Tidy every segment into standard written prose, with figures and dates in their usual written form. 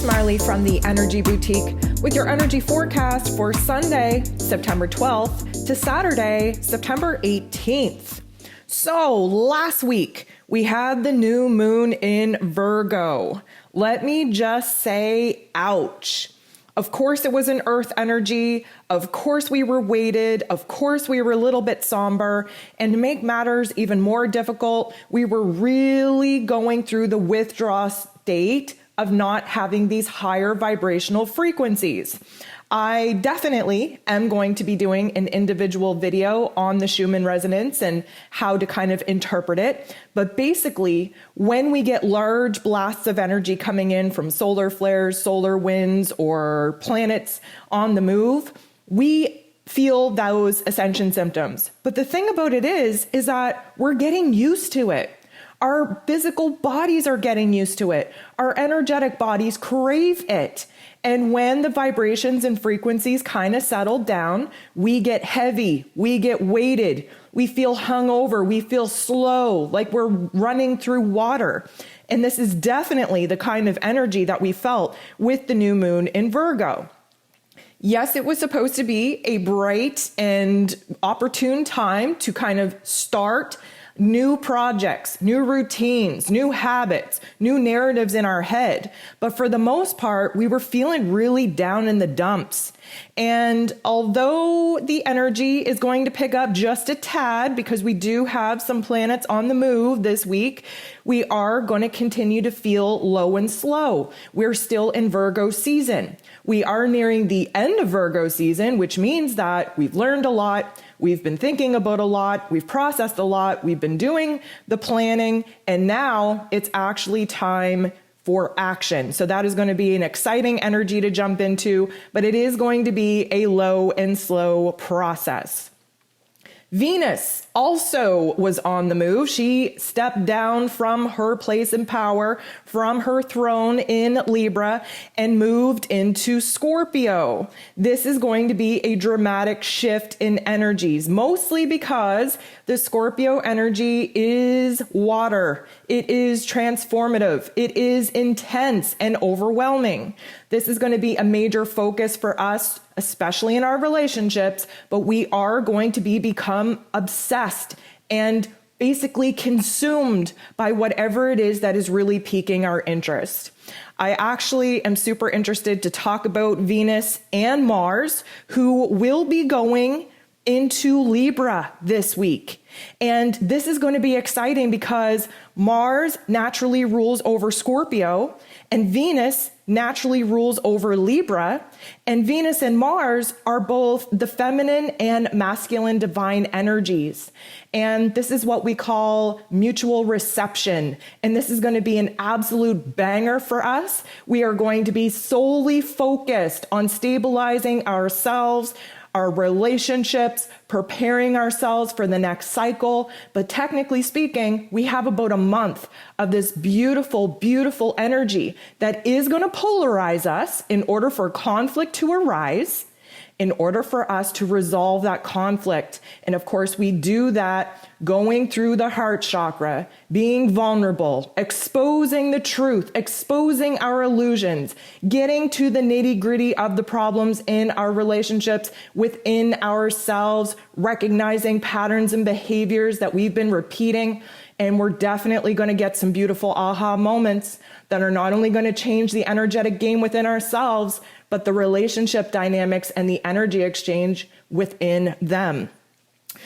Marley from the Energy Boutique with your energy forecast for Sunday, September 12th to Saturday, September 18th. So last week we had the new moon in Virgo. Let me just say, ouch. Of course, it was an earth energy. Of course, we were weighted. Of course, we were a little bit somber. And to make matters even more difficult, we were really going through the withdrawal state of not having these higher vibrational frequencies. I definitely am going to be doing an individual video on the Schumann Resonance and how to kind of interpret it. But basically, when we get large blasts of energy coming in from solar flares, solar winds, or planets on the move, we feel those ascension symptoms. But the thing about it is that we're getting used to it. Our physical bodies are getting used to it. Our energetic bodies crave it. And when the vibrations and frequencies kind of settle down, we get heavy, we get weighted, we feel hungover, we feel slow, like we're running through water. And this is definitely the kind of energy that we felt with the new moon in Virgo. Yes, it was supposed to be a bright and opportune time to kind of start new projects, new routines, new habits, new narratives in our head. But for the most part, we were feeling really down in the dumps. And although the energy is going to pick up just a tad because we do have some planets on the move this week, we are going to continue to feel low and slow. We're still in Virgo season. We are nearing the end of Virgo season, which means that we've learned a lot. We've been thinking about a lot. We've processed a lot. We've been doing the planning. And now it's actually time for action. So that is going to be an exciting energy to jump into, but it is going to be a low and slow process. Venus also was on the move. She stepped down from her place in power, from her throne in Libra, and moved into Scorpio. This is going to be a dramatic shift in energies, mostly because the Scorpio energy is water. It is transformative. It is intense and overwhelming. This is going to be a major focus for us, especially in our relationships, but we are going to become obsessed and basically consumed by whatever it is that is really piquing our interest. I actually am super interested to talk about Venus and Mars, who will be going into Libra this week. And this is going to be exciting because Mars naturally rules over Scorpio and Venus naturally rules over Libra. And Venus and Mars are both the feminine and masculine divine energies. And this is what we call mutual reception. And this is going to be an absolute banger for us. We are going to be solely focused on stabilizing ourselves, our relationships, preparing ourselves for the next cycle. But technically speaking, we have about a month of this beautiful, beautiful energy that is going to polarize us in order for conflict to arise, in order for us to resolve that conflict. And of course, we do that going through the heart chakra, being vulnerable, exposing the truth, exposing our illusions, getting to the nitty-gritty of the problems in our relationships within ourselves, recognizing patterns and behaviors that we've been repeating. And we're definitely going to get some beautiful aha moments that are not only going to change the energetic game within ourselves, but the relationship dynamics and the energy exchange within them.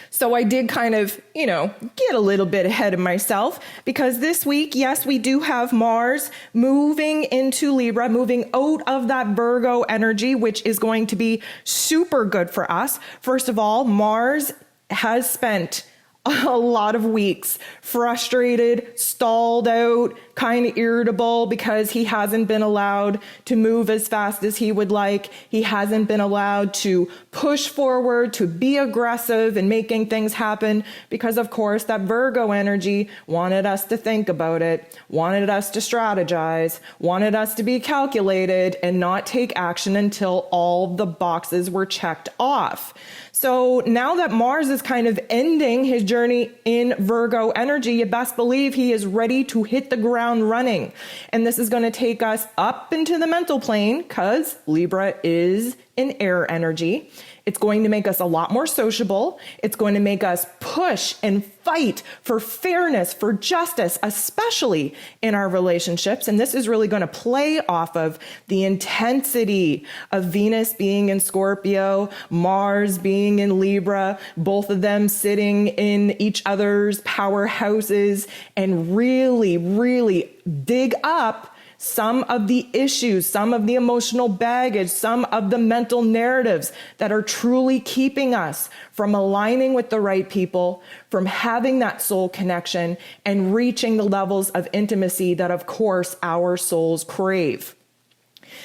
So I did kind of, get a little bit ahead of myself because this week, yes, we do have Mars moving into Libra, moving out of that Virgo energy, which is going to be super good for us. First of all, Mars has spent a lot of weeks frustrated, stalled out, kind of irritable because he hasn't been allowed to move as fast as he would like. He hasn't been allowed to push forward, to be aggressive in making things happen because, of course, that Virgo energy wanted us to think about it, wanted us to strategize, wanted us to be calculated and not take action until all the boxes were checked off. So now that Mars is kind of ending his journey journey in Virgo energy, you best believe he is ready to hit the ground running. And this is going to take us up into the mental plane because Libra is in air energy. It's going to make us a lot more sociable. It's going to make us push and fight for fairness, for justice, especially in our relationships. And this is really going to play off of the intensity of Venus being in Scorpio, Mars being in Libra, both of them sitting in each other's powerhouses, and really, really dig up some of the issues, some of the emotional baggage, some of the mental narratives that are truly keeping us from aligning with the right people, from having that soul connection and reaching the levels of intimacy that, of course, our souls crave.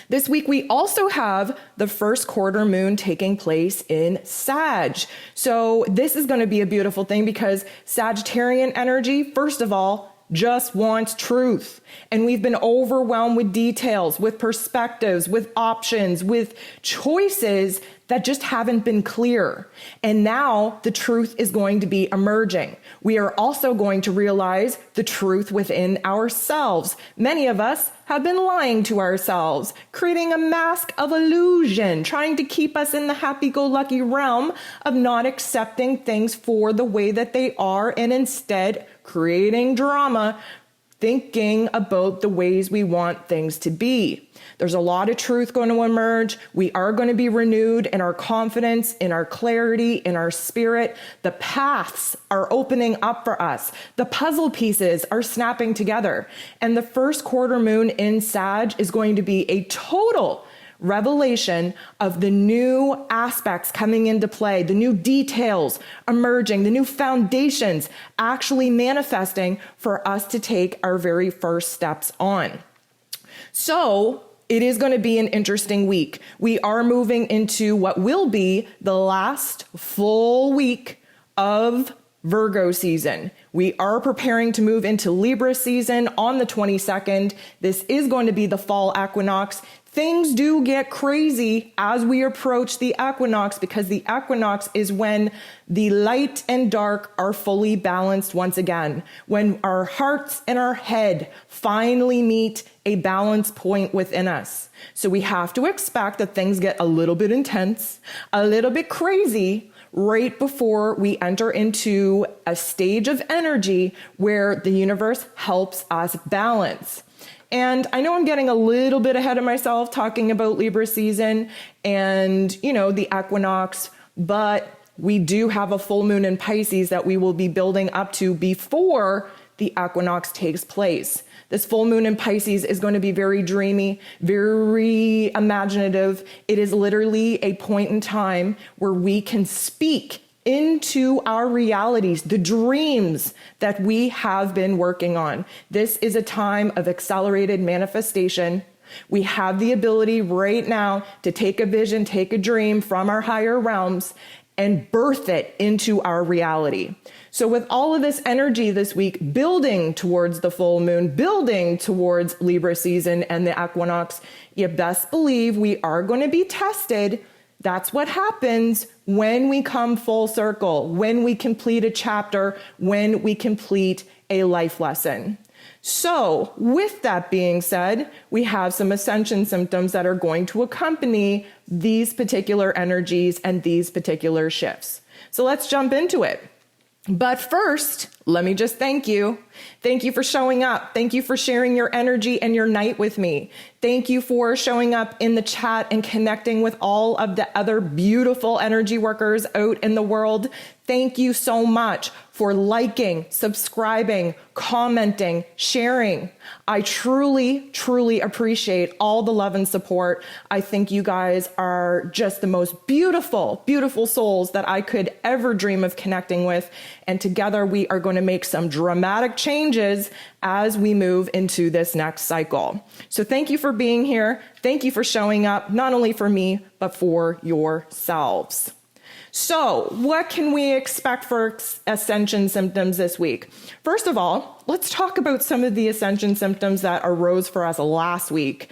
This week, we also have the first quarter moon taking place in Sag. So this is going to be a beautiful thing because Sagittarian energy, first of all, just wants truth. And we've been overwhelmed with details, with perspectives, with options, with choices that just haven't been clear. And now the truth is going to be emerging. We are also going to realize the truth within ourselves. Many of us have been lying to ourselves, creating a mask of illusion, trying to keep us in the happy-go-lucky realm of not accepting things for the way that they are, and instead creating drama, thinking about the ways we want things to be. There's a lot of truth going to emerge. We are going to be renewed in our confidence, in our clarity, in our spirit. The paths are opening up for us. The puzzle pieces are snapping together. And the first quarter moon in Sag is going to be a total revelation of the new aspects coming into play, the new details emerging, the new foundations actually manifesting for us to take our very first steps on. So it is going to be an interesting week. We are moving into what will be the last full week of Virgo season. We are preparing to move into Libra season on the 22nd. This is going to be the fall equinox. Things do get crazy as we approach the equinox because the equinox is when the light and dark are fully balanced once again, when our hearts and our head finally meet a balance point within us. So we have to expect that things get a little bit intense, a little bit crazy, right before we enter into a stage of energy where the universe helps us balance. And I know I'm getting a little bit ahead of myself talking about Libra season and, the equinox, but we do have a full moon in Pisces that we will be building up to before the equinox takes place. This full moon in Pisces is going to be very dreamy, very imaginative. It is literally a point in time where we can speak into our realities, the dreams that we have been working on. This is a time of accelerated manifestation. We have the ability right now to take a vision, take a dream from our higher realms and birth it into our reality. So with all of this energy this week, building towards the full moon, building towards Libra season and the equinox, you best believe we are going to be tested. That's what happens when we come full circle, when we complete a chapter, when we complete a life lesson. So with that being said, we have some ascension symptoms that are going to accompany these particular energies and these particular shifts. So let's jump into it. But first, let me just thank you. Thank you for showing up. Thank you for sharing your energy and your night with me. Thank you for showing up in the chat and connecting with all of the other beautiful energy workers out in the world. Thank you so much for liking, subscribing, commenting, sharing. I truly, truly appreciate all the love and support. I think you guys are just the most beautiful, beautiful souls that I could ever dream of connecting with. And together we are going to make some dramatic changes as we move into this next cycle. So thank you for being here. Thank you for showing up, not only for me, but for yourselves. So what can we expect for Ascension symptoms this week? First of all, let's talk about some of the Ascension symptoms that arose for us last week.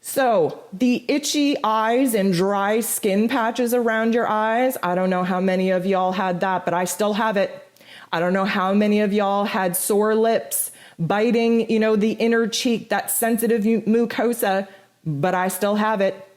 So the itchy eyes and dry skin patches around your eyes, I don't know how many of y'all had that, but I still have it. I don't know how many of y'all had sore lips, biting, the inner cheek, that sensitive mucosa, but I still have it.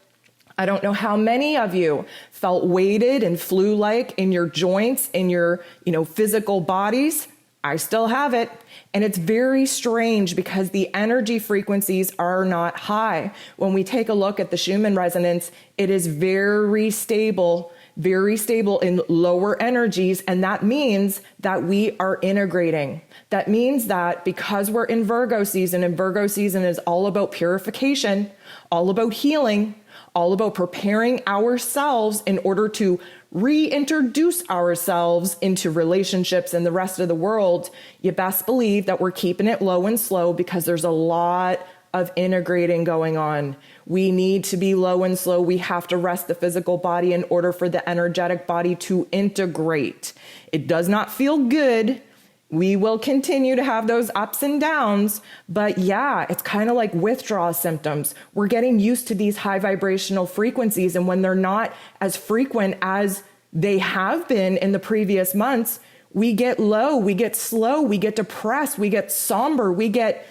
I don't know how many of you felt weighted and flu-like in your joints, in your, physical bodies. I still have it. And it's very strange because the energy frequencies are not high. When we take a look at the Schumann Resonance, it is very stable in lower energies. And that means that we are integrating. That means that because we're in Virgo season, and Virgo season is all about purification, all about healing, all about preparing ourselves in order to reintroduce ourselves into relationships and the rest of the world, you best believe that we're keeping it low and slow because there's a lot of integrating going on. We need to be low and slow. We have to rest the physical body in order for the energetic body to integrate. It does not feel good. We will continue to have those ups and downs, but yeah, it's kind of like withdrawal symptoms. We're getting used to these high vibrational frequencies, and when they're not as frequent as they have been in the previous months, we get low, we get slow, we get depressed, we get somber, we get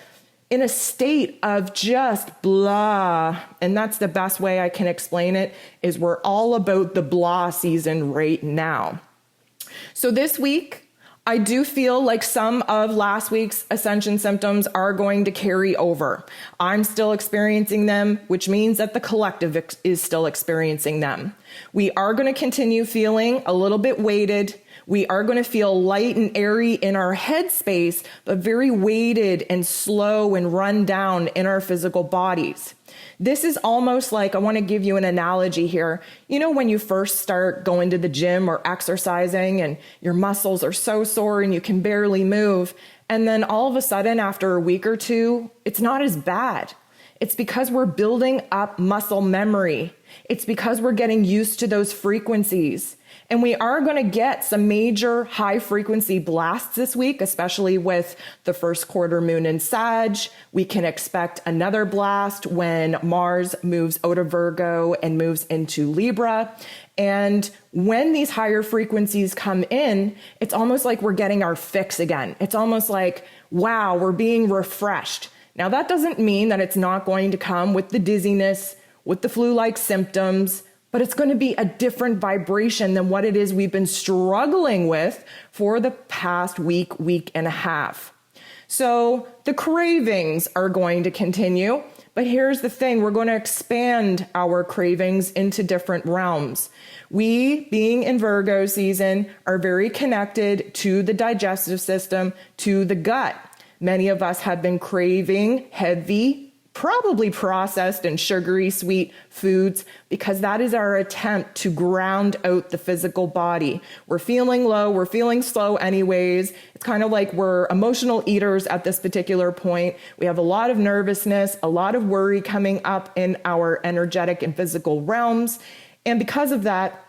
in a state of just blah. And that's the best way I can explain it, is we're all about the blah season right now. So this week, I do feel like some of last week's Ascension symptoms are going to carry over. I'm still experiencing them, which means that the collective is still experiencing them. We are going to continue feeling a little bit weighted. We are going to feel light and airy in our head space, but very weighted and slow and run down in our physical bodies. This is almost like, I want to give you an analogy here. When you first start going to the gym or exercising and your muscles are so sore and you can barely move, and then all of a sudden after a week or two, it's not as bad. It's because we're building up muscle memory. It's because we're getting used to those frequencies. And we are going to get some major high frequency blasts this week, especially with the first quarter moon in Sag. We can expect another blast when Mars moves out of Virgo and moves into Libra. And when these higher frequencies come in, it's almost like we're getting our fix again. It's almost like, wow, we're being refreshed. Now, that doesn't mean that it's not going to come with the dizziness, with the flu-like symptoms, but it's going to be a different vibration than what it is we've been struggling with for the past week and a half. So the cravings are going to continue, but here's the thing, we're going to expand our cravings into different realms. We, being in Virgo season, are very connected to the digestive system, to the gut. Many of us have been craving heavy, probably processed and sugary sweet foods, because that is our attempt to ground out the physical body. We're feeling low, we're feeling slow anyways. It's kind of like we're emotional eaters at this particular point. We have a lot of nervousness, a lot of worry coming up in our energetic and physical realms. And because of that,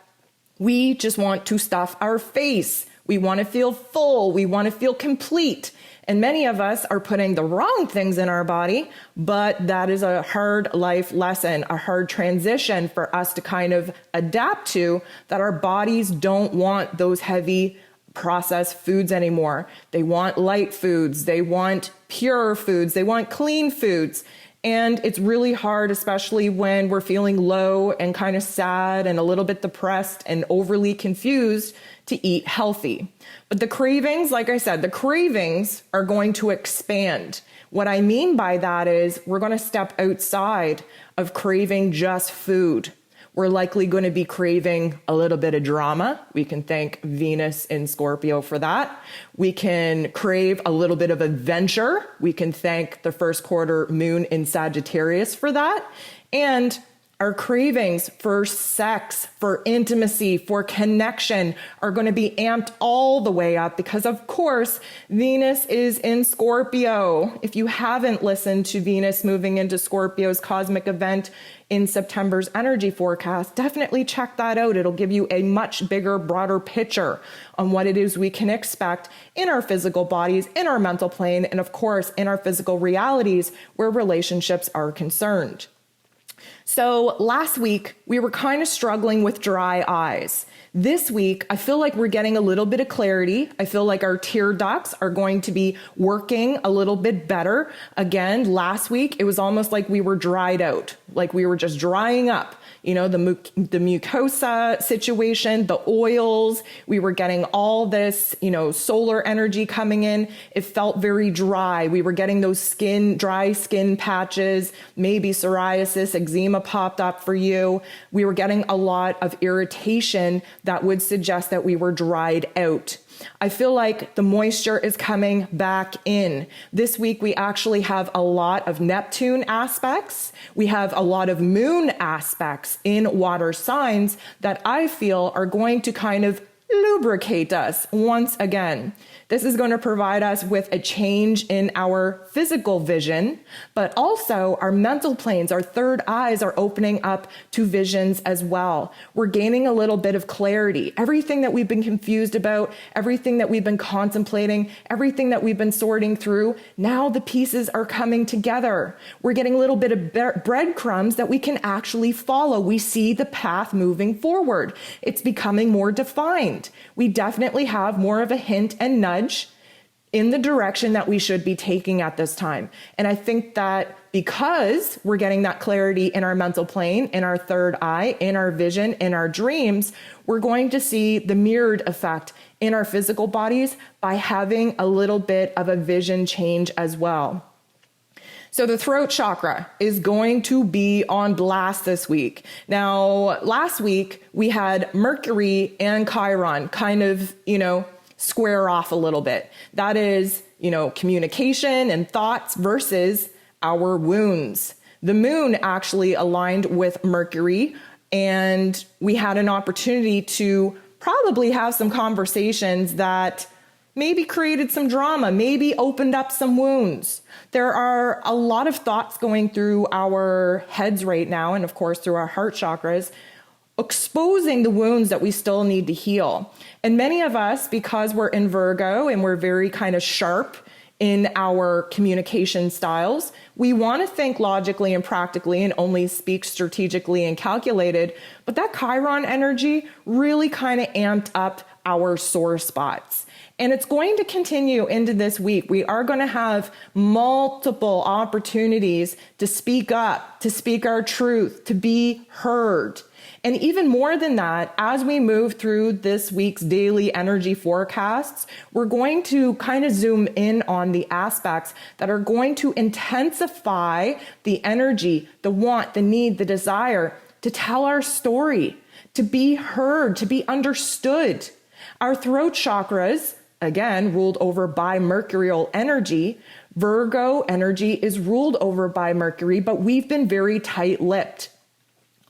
we just want to stuff our face. We want to feel full. We want to feel complete. And many of us are putting the wrong things in our body, but that is a hard life lesson, a hard transition for us to kind of adapt to, that our bodies don't want those heavy processed foods anymore. They want light foods. They want pure foods. They want clean foods. And it's really hard, especially when we're feeling low and kind of sad and a little bit depressed and overly confused, to eat healthy. But the cravings, like I said, the cravings are going to expand. What I mean by that is we're going to step outside of craving just food. We're likely going to be craving a little bit of drama. We can thank Venus in Scorpio for that. We can crave a little bit of adventure. We can thank the first quarter moon in Sagittarius for that. And our cravings for sex, for intimacy, for connection are going to be amped all the way up because, of course, Venus is in Scorpio. If you haven't listened to Venus moving into Scorpio's cosmic event in September's energy forecast, definitely check that out. It'll give you a much bigger, broader picture on what it is we can expect in our physical bodies, in our mental plane, and of course, in our physical realities where relationships are concerned. So last week, we were kind of struggling with dry eyes. This week, I feel like we're getting a little bit of clarity. I feel like our tear ducts are going to be working a little bit better. Again, last week, it was almost like we were dried out, like we were just drying up. You know, the mucosa situation, the oils, we were getting all this, solar energy coming in. It felt very dry. We were getting those dry skin patches, maybe psoriasis, eczema popped up for you. We were getting a lot of irritation that would suggest that we were dried out. I feel like the moisture is coming back in. This week, we actually have a lot of Neptune aspects. We have a lot of moon aspects in water signs that I feel are going to kind of lubricate us once again. This is going to provide us with a change in our physical vision, but also our mental planes, our third eyes are opening up to visions as well. We're gaining a little bit of clarity. Everything that we've been confused about, everything that we've been contemplating, everything that we've been sorting through, now the pieces are coming together. We're getting a little bit of breadcrumbs that we can actually follow. We see the path moving forward. It's becoming more defined. We definitely have more of a hint and nudge in the direction that we should be taking at this time. And I think that because we're getting that clarity in our mental plane, in our third eye, in our vision, in our dreams, we're going to see the mirrored effect in our physical bodies by having a little bit of a vision change as well. So the throat chakra is going to be on blast this week. Now, last week we had Mercury and Chiron kind of, square off a little bit. That is, communication and thoughts versus our wounds. The moon actually aligned with Mercury, and we had an opportunity to probably have some conversations that maybe created some drama, maybe opened up some wounds. There are a lot of thoughts going through our heads right now, and of course through our heart chakras, exposing the wounds that we still need to heal. And many of us, because we're in Virgo and we're very kind of sharp in our communication styles, we want to think logically and practically and only speak strategically and calculated. But that Chiron energy really kind of amped up our sore spots. And it's going to continue into this week. We are going to have multiple opportunities to speak up, to speak our truth, to be heard. And even more than that, as we move through this week's daily energy forecasts, we're going to kind of zoom in on the aspects that are going to intensify the energy, the want, the need, the desire to tell our story, to be heard, to be understood. Our throat chakras, again, ruled over by mercurial energy. Virgo energy is ruled over by Mercury, but we've been very tight-lipped.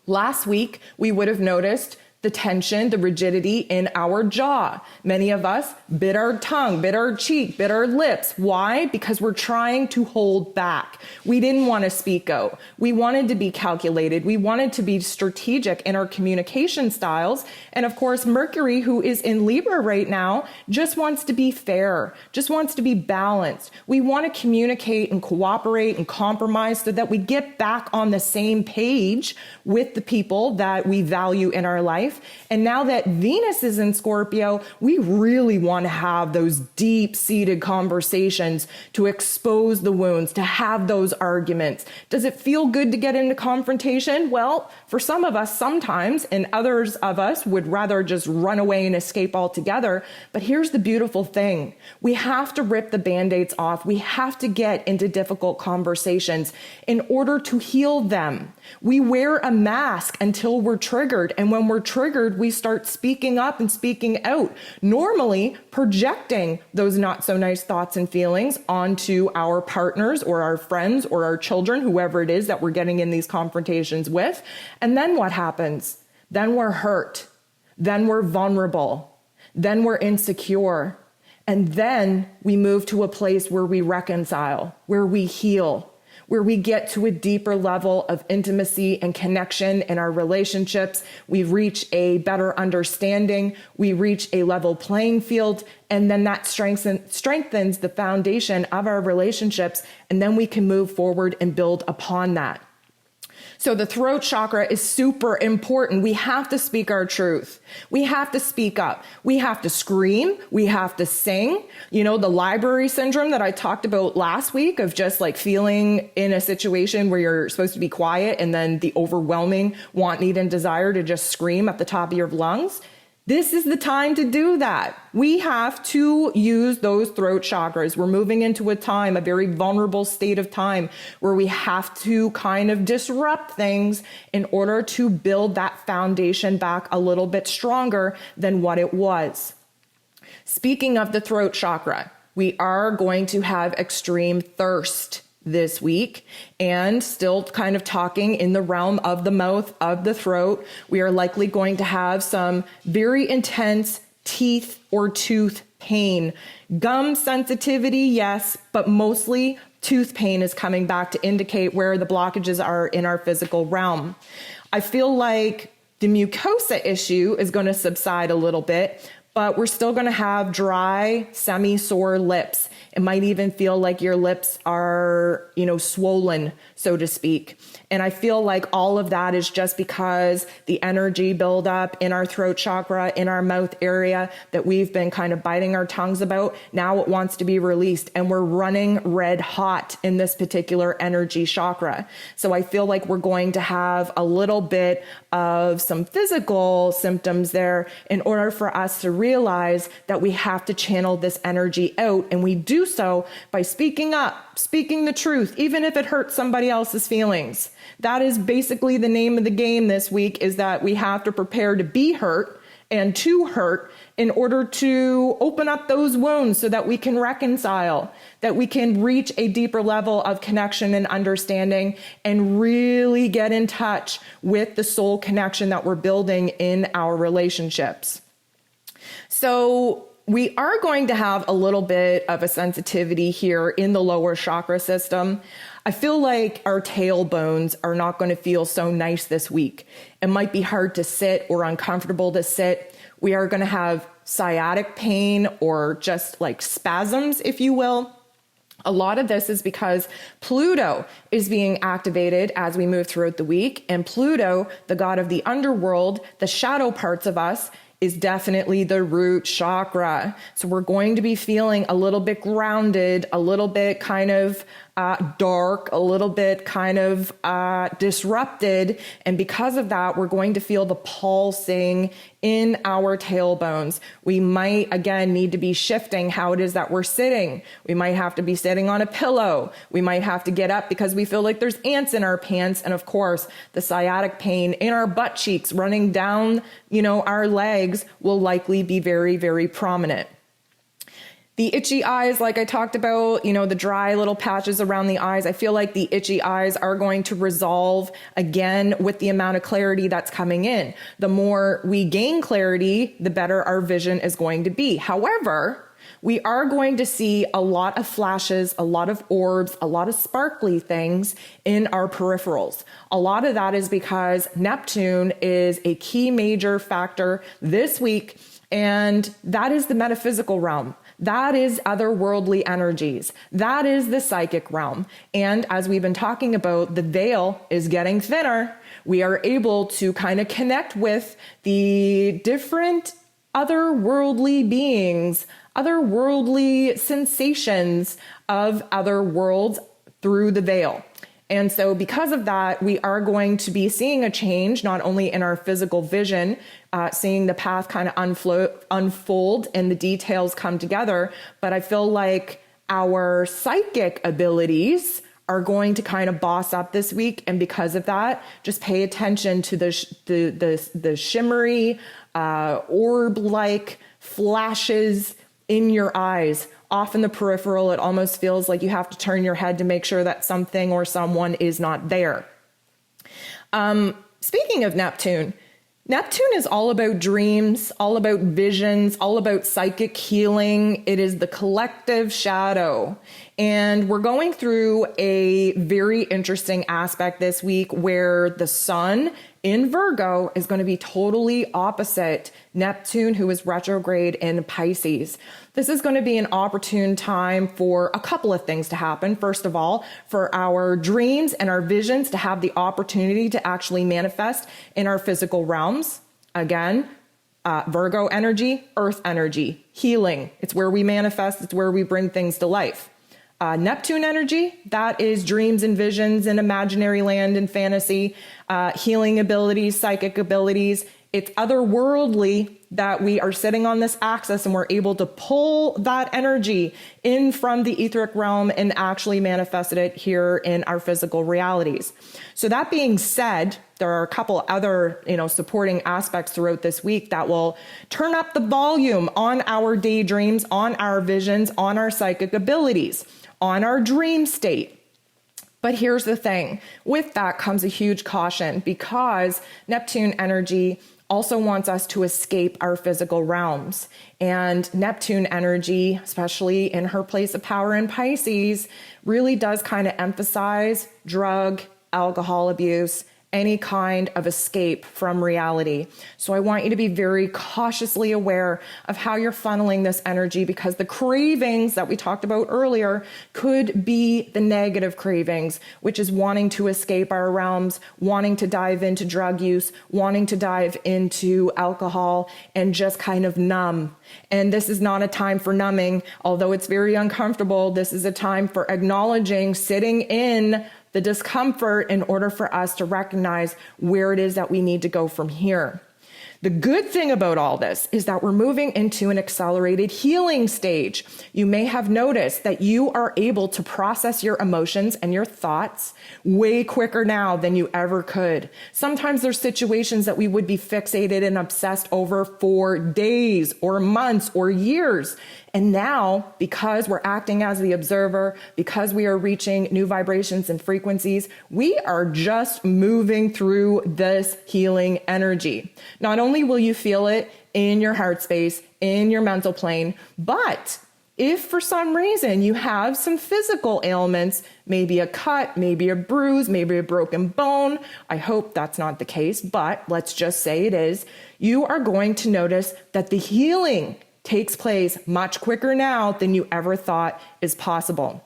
Last week, we would have noticed the tension, the rigidity in our jaw. Many of us bit our tongue, bit our cheek, bit our lips. Why? Because we're trying to hold back. We didn't want to speak out. We wanted to be calculated. We wanted to be strategic in our communication styles. And of course, Mercury, who is in Libra right now, just wants to be fair, just wants to be balanced. We want to communicate and cooperate and compromise so that we get back on the same page with the people that we value in our life. And now that Venus is in Scorpio, we really want to have those deep-seated conversations to expose the wounds, to have those arguments. Does it feel good to get into confrontation? Well, for some of us sometimes, and others of us would rather just run away and escape altogether. But here's the beautiful thing. We have to rip the Band-Aids off. We have to get into difficult conversations in order to heal them. We wear a mask until we're triggered. And when we're triggered, we start speaking up and speaking out, normally projecting those not so nice thoughts and feelings onto our partners or our friends or our children, whoever it is that we're getting in these confrontations with. And then what happens? Then we're hurt. Then we're vulnerable. Then we're insecure. And then we move to a place where we reconcile, where we heal, where we get to a deeper level of intimacy and connection in our relationships. We reach a better understanding. We reach a level playing field. And then that strengthens the foundation of our relationships. And then we can move forward and build upon that. So the throat chakra is super important. We have to speak our truth. We have to speak up. We have to scream. We have to sing. You know, the library syndrome that I talked about last week of just like feeling in a situation where you're supposed to be quiet and then the overwhelming want, need, and desire to just scream at the top of your lungs. This is the time to do that. We have to use those throat chakras. We're moving into a time, a very vulnerable state of time, where we have to kind of disrupt things in order to build that foundation back a little bit stronger than what it was. Speaking of the throat chakra, we are going to have extreme thirst this week, and still kind of talking in the realm of the mouth, of the throat. We are likely going to have some very intense teeth or tooth pain. Gum sensitivity, yes, but mostly tooth pain is coming back to indicate where the blockages are in our physical realm. I feel like the mucosa issue is going to subside a little bit, but we're still going to have dry, semi-sore lips. It might even feel like your lips are, swollen, so to speak. And I feel like all of that is just because the energy buildup in our throat chakra, in our mouth area that we've been kind of biting our tongues about, now it wants to be released, and we're running red hot in this particular energy chakra. So I feel like we're going to have a little bit of some physical symptoms there in order for us to realize that we have to channel this energy out, and we do so by speaking up, speaking the truth, even if it hurts somebody else's feelings. That is basically the name of the game this week, is that we have to prepare to be hurt and to hurt in order to open up those wounds so that we can reconcile, that we can reach a deeper level of connection and understanding and really get in touch with the soul connection that we're building in our relationships. So we are going to have a little bit of a sensitivity here in the lower chakra system. I feel like our tailbones are not going to feel so nice this week. It might be hard to sit or uncomfortable to sit. We are going to have sciatic pain or just like spasms, if you will. A lot of this is because Pluto is being activated as we move throughout the week. And Pluto, the god of the underworld, the shadow parts of us, is definitely the root chakra. So we're going to be feeling a little bit grounded, a little bit kind of dark, a little bit kind of disrupted. And because of that, we're going to feel the pulsing in our tailbones. We might, again, need to be shifting how it is that we're sitting. We might have to be sitting on a pillow. We might have to get up because we feel like there's ants in our pants. And of course, the sciatic pain in our butt cheeks running down, our legs will likely be very, very prominent. The itchy eyes, like I talked about, the dry little patches around the eyes, I feel like the itchy eyes are going to resolve again with the amount of clarity that's coming in. The more we gain clarity, the better our vision is going to be. However, we are going to see a lot of flashes, a lot of orbs, a lot of sparkly things in our peripherals. A lot of that is because Neptune is a key major factor this week, and that is the metaphysical realm. That is otherworldly energies. That is the psychic realm. And as we've been talking about, the veil is getting thinner. We are able to kind of connect with the different otherworldly beings, otherworldly sensations of other worlds through the veil. And so because of that, we are going to be seeing a change, not only in our physical vision, seeing the path kind of unfold and the details come together, but I feel like our psychic abilities are going to kind of boss up this week. And because of that, just pay attention to the shimmery, orb-like flashes in your eyes. Off in the peripheral, it almost feels like you have to turn your head to make sure that something or someone is not there. Speaking of Neptune is all about dreams, all about visions, all about psychic healing. It is the collective shadow. And we're going through a very interesting aspect this week where the sun in Virgo is going to be totally opposite Neptune, who is retrograde in Pisces. This is going to be an opportune time for a couple of things to happen. First of all, for our dreams and our visions to have the opportunity to actually manifest in our physical realms. Again, Virgo energy, earth energy, healing. It's where we manifest. It's where we bring things to life. Neptune energy, that is dreams and visions and imaginary land and fantasy, healing abilities, psychic abilities. It's otherworldly that we are sitting on this axis and we're able to pull that energy in from the etheric realm and actually manifest it here in our physical realities. So that being said, there are a couple other, supporting aspects throughout this week that will turn up the volume on our daydreams, on our visions, on our psychic abilities, on our dream state. But here's the thing. With that comes a huge caution, because Neptune energy also wants us to escape our physical realms. And Neptune energy, especially in her place of power in Pisces, really does kind of emphasize drug, alcohol abuse, any kind of escape from reality. So I want you to be very cautiously aware of how you're funneling this energy, because the cravings that we talked about earlier could be the negative cravings, which is wanting to escape our realms, wanting to dive into drug use, wanting to dive into alcohol and just kind of numb. And this is not a time for numbing, although it's very uncomfortable. This is a time for acknowledging, sitting in the discomfort in order for us to recognize where it is that we need to go from here. The good thing about all this is that we're moving into an accelerated healing stage. You may have noticed that you are able to process your emotions and your thoughts way quicker now than you ever could. Sometimes there's situations that we would be fixated and obsessed over for days or months or years. And now, because we're acting as the observer, because we are reaching new vibrations and frequencies, we are just moving through this healing energy. Not only will you feel it in your heart space, in your mental plane, but if for some reason you have some physical ailments, maybe a cut, maybe a bruise, maybe a broken bone, I hope that's not the case, but let's just say it is, you are going to notice that the healing takes place much quicker now than you ever thought is possible.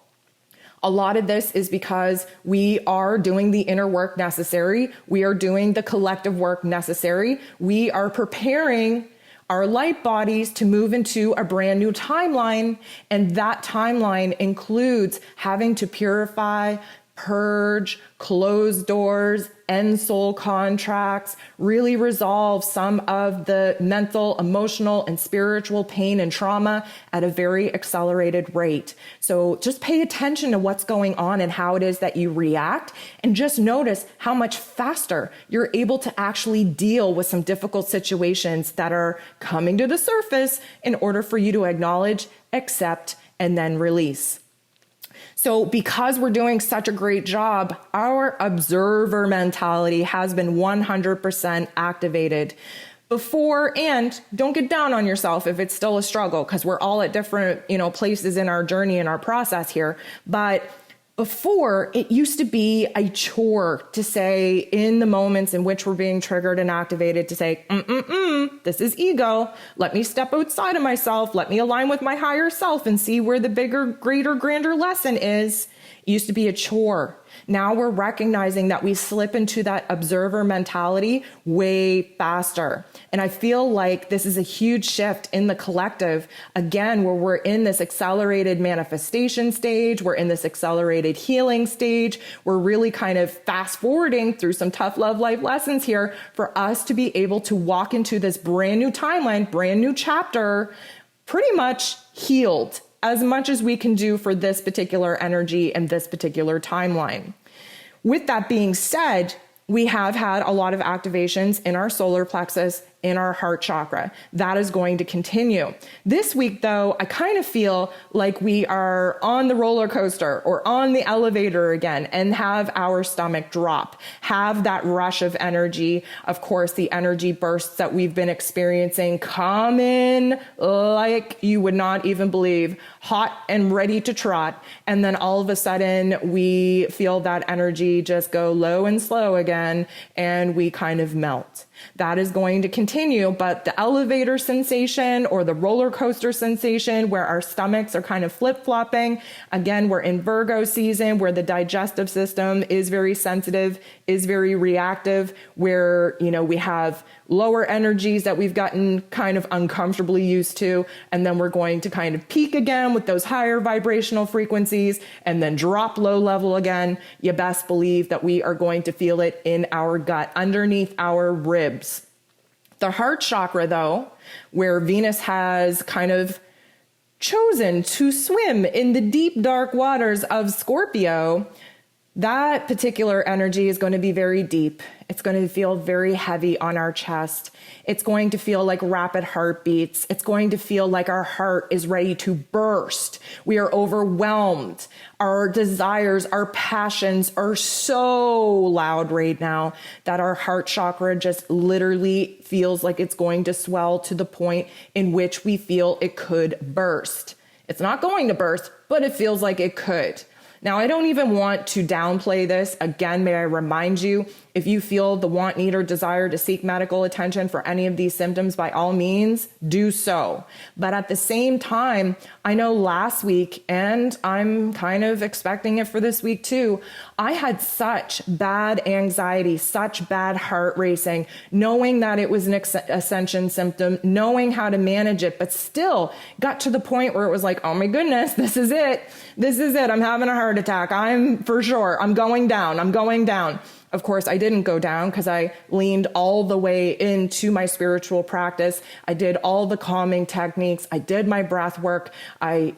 A lot of this is because we are doing the inner work necessary. We are doing the collective work necessary. We are preparing our light bodies to move into a brand new timeline. And that timeline includes having to purify, purge, close doors, end soul contracts, really resolve some of the mental, emotional, and spiritual pain and trauma at a very accelerated rate. So just pay attention to what's going on and how it is that you react, and just notice how much faster you're able to actually deal with some difficult situations that are coming to the surface in order for you to acknowledge, accept, and then release. So because we're doing such a great job, our observer mentality has been 100% activated before. And don't get down on yourself if it's still a struggle, because we're all at different, places in our journey and our process here. But before, it used to be a chore to say, in the moments in which we're being triggered and activated, to say, this is ego. Let me step outside of myself. Let me align with my higher self and see where the bigger, greater, grander lesson is. It used to be a chore. Now we're recognizing that we slip into that observer mentality way faster. And I feel like this is a huge shift in the collective, again, where we're in this accelerated manifestation stage, we're in this accelerated healing stage, we're really kind of fast forwarding through some tough love life lessons here for us to be able to walk into this brand new timeline, brand new chapter, pretty much healed, as much as we can do for this particular energy and this particular timeline. With that being said, we have had a lot of activations in our solar plexus in our heart chakra. That is going to continue. This week, though, I kind of feel like we are on the roller coaster or on the elevator again and have our stomach drop, have that rush of energy. Of course, the energy bursts that we've been experiencing come in like you would not even believe, hot and ready to trot. And then all of a sudden we feel that energy just go low and slow again, and we kind of melt. That is going to continue, but the elevator sensation or the roller coaster sensation where our stomachs are kind of flip-flopping, again, we're in Virgo season where the digestive system is very sensitive, is very reactive, where, we have lower energies that we've gotten kind of uncomfortably used to, and then we're going to kind of peak again with those higher vibrational frequencies and then drop low level again. You best believe that we are going to feel it in our gut, underneath our ribs. The heart chakra, though, where Venus has kind of chosen to swim in the deep, dark waters of Scorpio, that particular energy is going to be very deep. It's going to feel very heavy on our chest. It's going to feel like rapid heartbeats. It's going to feel like our heart is ready to burst. We are overwhelmed. Our desires, our passions are so loud right now that our heart chakra just literally feels like it's going to swell to the point in which we feel it could burst. It's not going to burst, but it feels like it could. Now, I don't even want to downplay this. Again, may I remind you, if you feel the want, need, or desire to seek medical attention for any of these symptoms, by all means, do so. But at the same time, I know last week, and I'm kind of expecting it for this week too, I had such bad anxiety, such bad heart racing, knowing that it was an ascension symptom, knowing how to manage it, but still got to the point where it was like, oh my goodness, this is it. This is it. I'm having a heart attack. I'm going down. Of course, I didn't go down because I leaned all the way into my spiritual practice. I did all the calming techniques. I did my breath work. I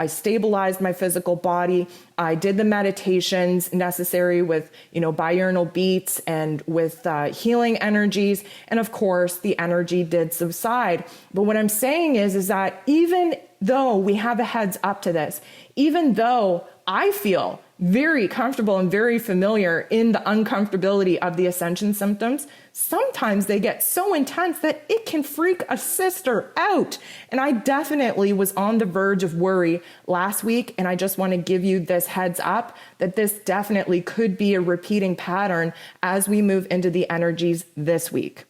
stabilized my physical body. I did the meditations necessary with, binaural beats and with healing energies. And of course, the energy did subside. But what I'm saying is that even though we have a heads up to this, even though I feel very comfortable and very familiar in the uncomfortability of the ascension symptoms, sometimes they get so intense that it can freak a sister out. And I definitely was on the verge of worry last week. And I just want to give you this heads up that this definitely could be a repeating pattern as we move into the energies this week.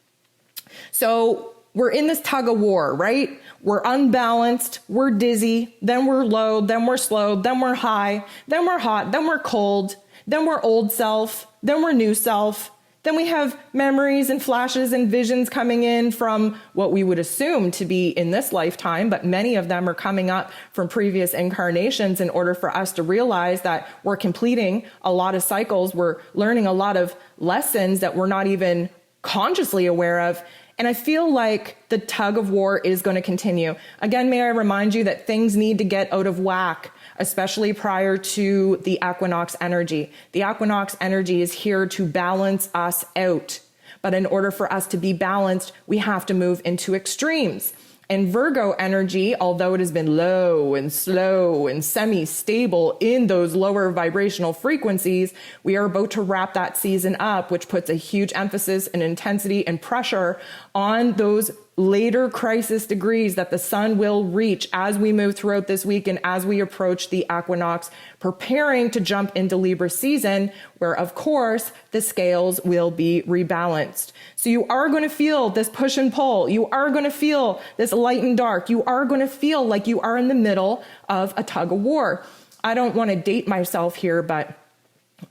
So we're in this tug of war, right? We're unbalanced, we're dizzy, then we're low, then we're slow, then we're high, then we're hot, then we're cold, then we're old self, then we're new self. Then we have memories and flashes and visions coming in from what we would assume to be in this lifetime, but many of them are coming up from previous incarnations in order for us to realize that we're completing a lot of cycles. We're learning a lot of lessons that we're not even consciously aware of. And I feel like the tug of war is going to continue. Again, may I remind you that things need to get out of whack, especially prior to the equinox energy. The equinox energy is here to balance us out. But in order for us to be balanced, we have to move into extremes. And Virgo energy, although it has been low and slow and semi-stable in those lower vibrational frequencies, we are about to wrap that season up, which puts a huge emphasis and intensity and pressure on those later crisis degrees that the sun will reach as we move throughout this week and as we approach the equinox, preparing to jump into Libra season, where of course the scales will be rebalanced. So you are going to feel this push and pull. You are going to feel this light and dark. You are going to feel like you are in the middle of a tug of war. I don't want to date myself here, but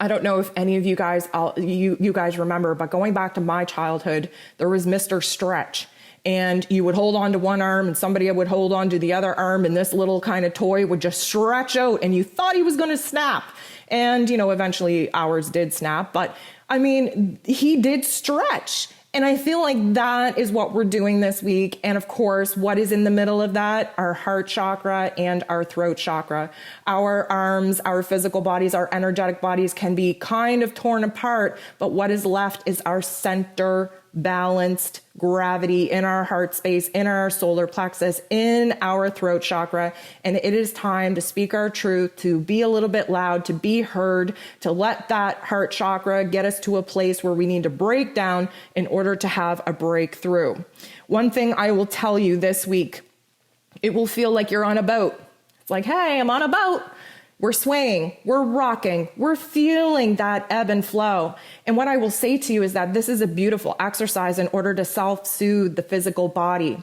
I don't know if any of you guys, you guys remember, but going back to my childhood, there was Mr. Stretch. And you would hold on to one arm and somebody would hold on to the other arm, and this little kind of toy would just stretch out and you thought he was going to snap. And, eventually ours did snap, but he did stretch. And I feel like that is what we're doing this week. And of course, what is in the middle of that? Our heart chakra and our throat chakra. Our arms, our physical bodies, our energetic bodies can be kind of torn apart, but what is left is our center balanced gravity in our heart space, in our solar plexus, in our throat chakra. And it is time to speak our truth, to be a little bit loud, to be heard, to let that heart chakra get us to a place where we need to break down in order to have a breakthrough. One thing I will tell you this week, it will feel like you're on a boat. It's like, hey, I'm on a boat. We're swaying, we're rocking, we're feeling that ebb and flow. And what I will say to you is that this is a beautiful exercise in order to self-soothe the physical body.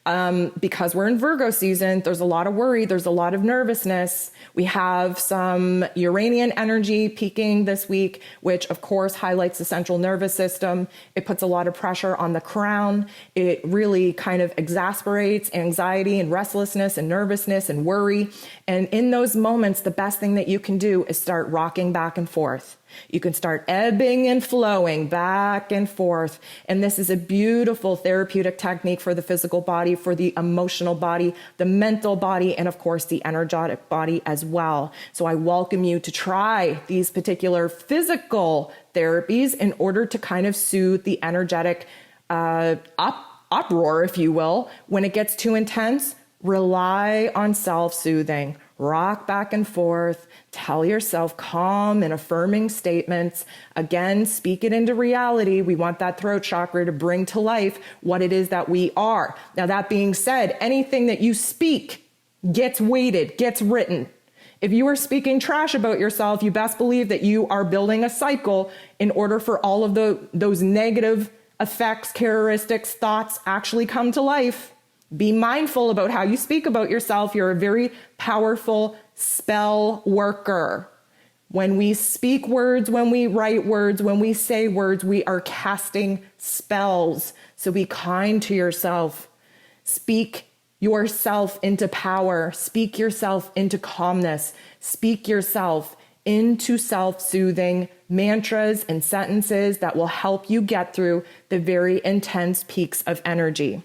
Because we're in Virgo season, there's a lot of worry, there's a lot of nervousness. We have some Uranian energy peaking this week, which of course highlights the central nervous system. It puts a lot of pressure on the crown. It really kind of exasperates anxiety and restlessness and nervousness and worry. And in those moments, the best thing that you can do is start rocking back and forth. You can start ebbing and flowing back and forth. And this is a beautiful therapeutic technique for the physical body, for the emotional body, the mental body, and of course the energetic body as well. So I welcome you to try these particular physical therapies in order to kind of soothe the energetic uproar, if you will. When it gets too intense, rely on self-soothing. Rock back and forth, tell yourself calm and affirming statements. Again, speak it into reality. We want that throat chakra to bring to life what it is that we are. Now, that being said, anything that you speak gets weighted, gets written. If you are speaking trash about yourself, you best believe that you are building a cycle in order for all of those negative effects, characteristics, thoughts actually come to life. Be mindful about how you speak about yourself. You're a very powerful spell worker. When we speak words, when we write words, when we say words, we are casting spells. So be kind to yourself. Speak yourself into power. Speak yourself into calmness. Speak yourself into self-soothing mantras and sentences that will help you get through the very intense peaks of energy.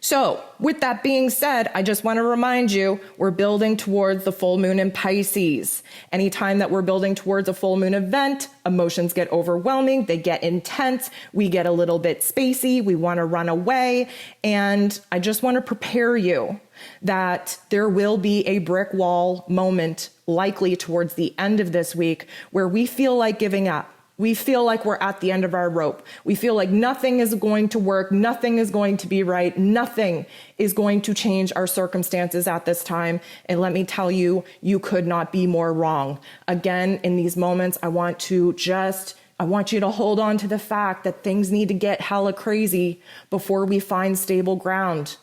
So with that being said, I just want to remind you, we're building towards the full moon in Pisces. Anytime that we're building towards a full moon event, emotions get overwhelming, they get intense, we get a little bit spacey, we want to run away. And I just want to prepare you that there will be a brick wall moment likely towards the end of this week where we feel like giving up. We feel like we're at the end of our rope. We feel like nothing is going to work. Nothing is going to be right. Nothing is going to change our circumstances at this time. And let me tell you, you could not be more wrong. Again, in these moments, I want you to hold on to the fact that things need to get hella crazy before we find stable ground.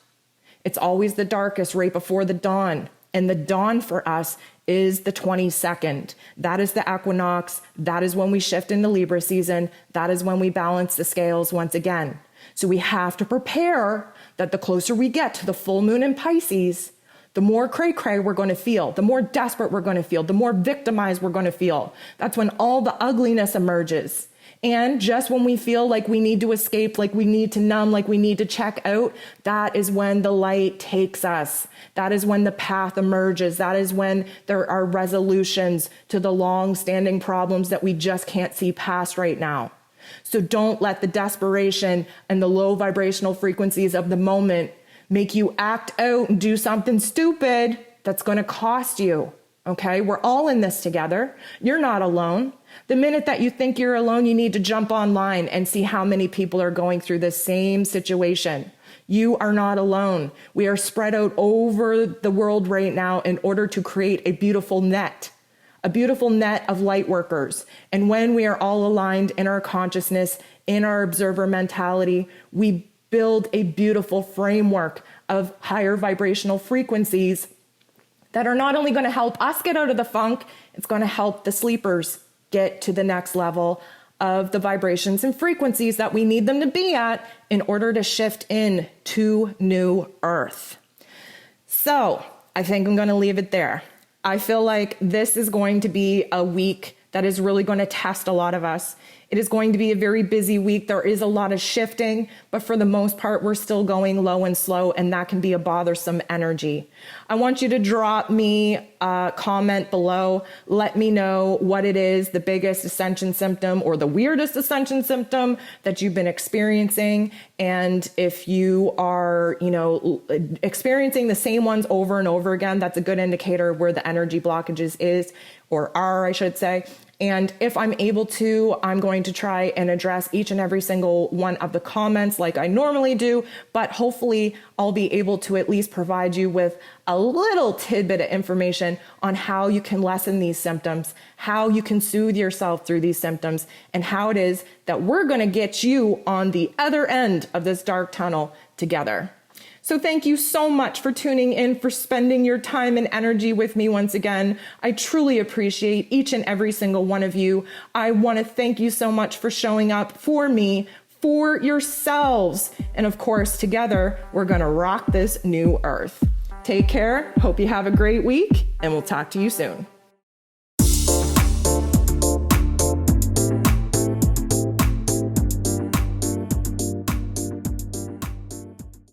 It's always the darkest right before the dawn. And the dawn for us is the 22nd. That is the equinox. That is when we shift into Libra season. That is when we balance the scales once again. So we have to prepare that the closer we get to the full moon in Pisces, the more cray-cray we're going to feel, the more desperate we're going to feel, the more victimized we're going to feel. That's when all the ugliness emerges. And just when we feel like we need to escape, like we need to numb, like we need to check out, that is when the light takes us. That is when the path emerges. That is when there are resolutions to the long-standing problems that we just can't see past right now. So don't let the desperation and the low vibrational frequencies of the moment make you act out and do something stupid that's going to cost you. Okay, we're all in this together. You're not alone. The minute that you think you're alone, you need to jump online and see how many people are going through the same situation. You are not alone. We are spread out over the world right now in order to create a beautiful net of light workers. And when we are all aligned in our consciousness, in our observer mentality, we build a beautiful framework of higher vibrational frequencies that are not only going to help us get out of the funk, it's going to help the sleepers get to the next level of the vibrations and frequencies that we need them to be at in order to shift into new earth. So I think I'm going to leave it there. I feel like this is going to be a week that is really going to test a lot of us It is going to be a very busy week. There is a lot of shifting, but for the most part, we're still going low and slow, and that can be a bothersome energy. I want you to drop me a comment below. Let me know what it is, the biggest ascension symptom or the weirdest ascension symptom that you've been experiencing. And if you are, experiencing the same ones over and over again, that's a good indicator of where the energy blockages is, or are, I should say. And if I'm able to, I'm going to try and address each and every single one of the comments like I normally do, but hopefully I'll be able to at least provide you with a little tidbit of information on how you can lessen these symptoms, how you can soothe yourself through these symptoms, and how it is that we're going to get you on the other end of this dark tunnel together. So thank you so much for tuning in, for spending your time and energy with me once again. I truly appreciate each and every single one of you. I want to thank you so much for showing up for me, for yourselves. And of course, together, we're going to rock this new earth. Take care. Hope you have a great week, and we'll talk to you soon.